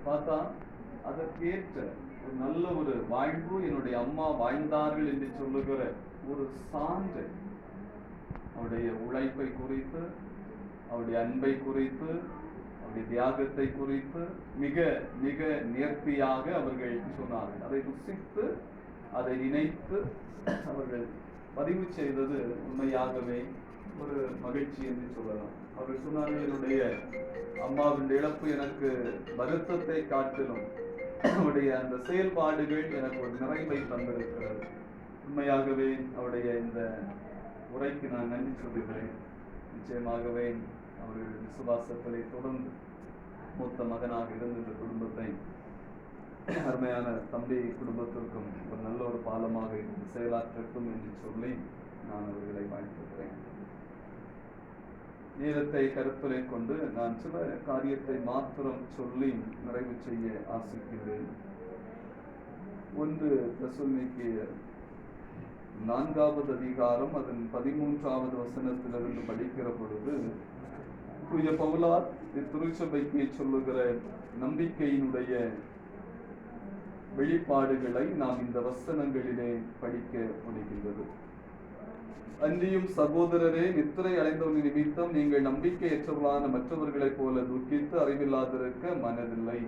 பார்த்தா அதற்கேற்ற ஒரு நல்ல ஒரு வாழ்வு என்னுடைய அம்மா வாழ்ந்தார்கள் என்று சொல்லுகிற ஒரு சான்று அவருடைய உழைப்பை குறித்து, அவருடைய அன்பை குறித்து, அவருடைய தியாகத்தை குறித்து மிக மிக நேர்த்தியாக அவர்கள் சொன்னார்கள். அதை ருசித்து அதை நினைத்து அவர்கள் பதிவு செய்தது உண்மையாகவே ஒரு மகிழ்ச்சி என்று சொல்லலாம். அவர்கள் சொன்னார்கள், என்னுடைய அம்மாவின் இழப்பு எனக்கு வருத்தத்தை காட்டிலும் அவருடைய அந்த செயல்பாடுகள் எனக்கு ஒரு நிறைவை தந்திருக்கிறது. உண்மையாகவே அவருடைய இந்த உரைக்கு நான் நன்றி சொல்லுகிறேன். நிச்சயமாகவே அவர்கள் விசுவாசத்திலே தொடர்ந்து மூத்த மகனாக இருந்த இந்த குடும்பத்தை அருமையான தம்பி குடும்பத்திற்கும் ஒரு நல்ல ஒரு பாலமாக இருந்து செயலாற்றட்டும் என்று சொல்லி நான் அவர்களை வாழ்த்துகிறேன். நேரத்தை கருத்துரை கொண்டு நான் சில காரியத்தை மாத்திரம் சொல்லி நிறைவு செய்ய ஆசிக்கிறேன். 1 தெசலோனிக்கேயர் 4வது அதிகாரம் அதன் 13வது வசனத்திலிருந்து படிக்கிற பொழுது தூய பவுலார் திருச்சபைக்கு சொல்லுகிற நம்பிக்கையினுடைய வெளிப்பாடுகளை நாம் இந்த வசனங்களிலே படிக்க முடிகின்றது. அன்றியும் சகோதரரே, நித்திரை அடைந்தவனின் நிமித்தம் நீங்கள் நம்பிக்கையற்றவர்களான மற்றவர்களைப் போல துக்கித்து அறிவில்லாதிருக்க மனதில்லை.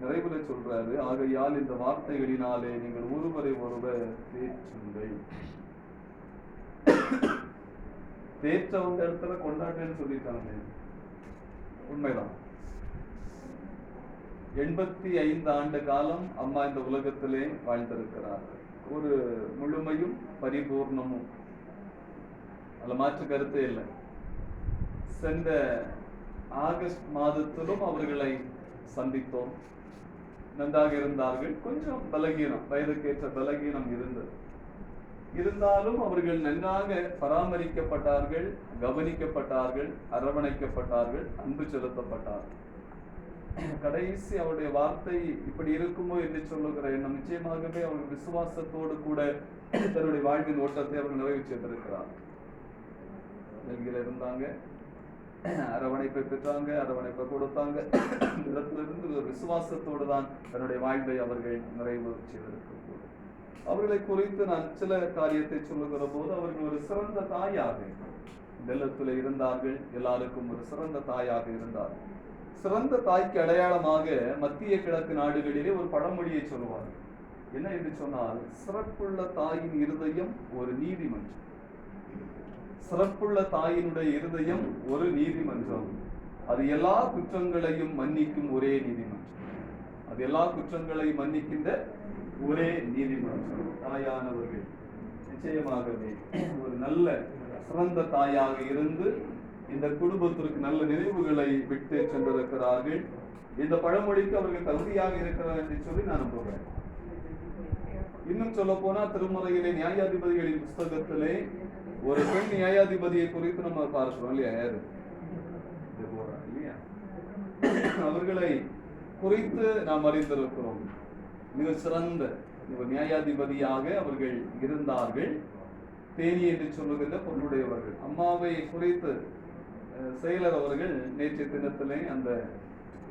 நிறைவுல சொல்றாரு, ஆகையால் இந்த வார்த்தைகளினாலே நீங்கள் ஒருவரை ஒருவர் தேற்றுங்கள். தேற்றவங்க இடத்துல கொண்டாட்டன்னு சொல்லிட்டாங்க. உண்மைதான். 85 ஆண்டு காலம் அம்மா இந்த உலகத்திலே வாழ்ந்திருக்கிறார்கள். ஒரு முழுமையும் பரிபூர்ணமும், அதுல மாற்று கருத்தே இல்லை. சென்ற ஆகஸ்ட் மாதத்திலும் அவர்களை சந்தித்தோம். நன்றாக இருந்தார்கள். கொஞ்சம் பலகீனம், வயதுக்கேற்ற பலகீனம் இருந்தது. இருந்தாலும் அவர்கள் நன்றாக பராமரிக்கப்பட்டார்கள், கவனிக்கப்பட்டார்கள், அரவணைக்கப்பட்டார்கள், அன்பு செலுத்தப்பட்டார்கள். கடைசி அவருடைய வார்த்தை இப்படி இருக்குமோ என்று சொல்லுகிற எண்ணம் நிச்சயமாகவே அவர்கள் விசுவாசத்தோடு கூட தன்னுடைய வாழ்வின் ஓட்டத்தை அவர்கள் நிறைவு செய்திருக்கிறார். இருந்தாங்க, அரவணைப்பை பெற்றாங்க, அரவணைப்பை கொடுத்தாங்க. இடத்திலிருந்து ஒரு விசுவாசத்தோடு தான் தன்னுடைய வாழ்வை அவர்கள் நிறைவு செய்திருக்கிறார். அவர்களை குறித்து நான் சில காரியத்தை சொல்லுகிற போது அவர்கள் ஒரு சிறந்த தாயாக வெள்ளத்துல இருந்தார்கள். எல்லாருக்கும் ஒரு சிறந்த தாயாக இருந்தார்கள். சிறந்த தாய்க்கு அடையாளமாக மத்திய கிழக்கு நாடுகளிலே ஒரு பழமொழியை சொல்லுவார்கள். என்ன என்று சொன்னால், சிறப்புள்ள தாயின் இருதயம் ஒரு நீதிமன்றம். சிறப்புள்ள தாயினுடைய இருதயம் ஒரு நீதிமன்றம். அது எல்லா குற்றங்களையும் மன்னிக்கும் ஒரே நீதிமன்றம். அது எல்லா குற்றங்களையும் மன்னிக்கின்ற ஒரே நீதிமன்றம். தாயானவர்கள் நிச்சயமாகவே ஒரு நல்ல சிறந்த தாயாக இருந்து இந்த குடும்பத்திற்கு நல்ல நினைவுகளை விட்டு சென்றிருக்கிறார்கள். இந்த பழமொழிக்கு அவர்கள் தகுதியாக இருக்கிறார் என்று சொல்லி நான் நம்புகிறேன். இன்னும் சொல்ல போனா, திருமுறையிலே நியாயாதிபதிகளின் புஸ்தகத்திலே ஒரு பெண் நியாயாதிபதியை குறித்து நம்ம பார்க்கிறோம் இல்லையா? யாரு? இல்லையா? அவர்களை குறித்து நாம் அறிந்திருக்கிறோம். மிக சிறந்த ஒரு நியாயாதிபதியாக அவர்கள் இருந்தார்கள். தேனி என்று சொல்லுகின்ற பொருளுடையவர்கள். அம்மாவை குறித்து செயலர் அவர்கள் நேற்றைய தினத்திலே அந்த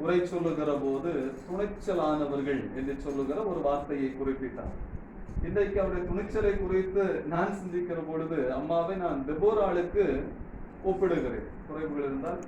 உரை சொல்லுகிற போது துணிச்சலானவர்கள் என்று சொல்லுகிற ஒரு வார்த்தையை குறிப்பிட்டார். இன்றைக்கு அவருடைய துணிச்சலை குறித்து நான் சிந்திக்கிற பொழுது அம்மாவை நான் தெபோராளுக்கு ஒப்பிடுகிறேன். குறைவுகள் இருந்தால்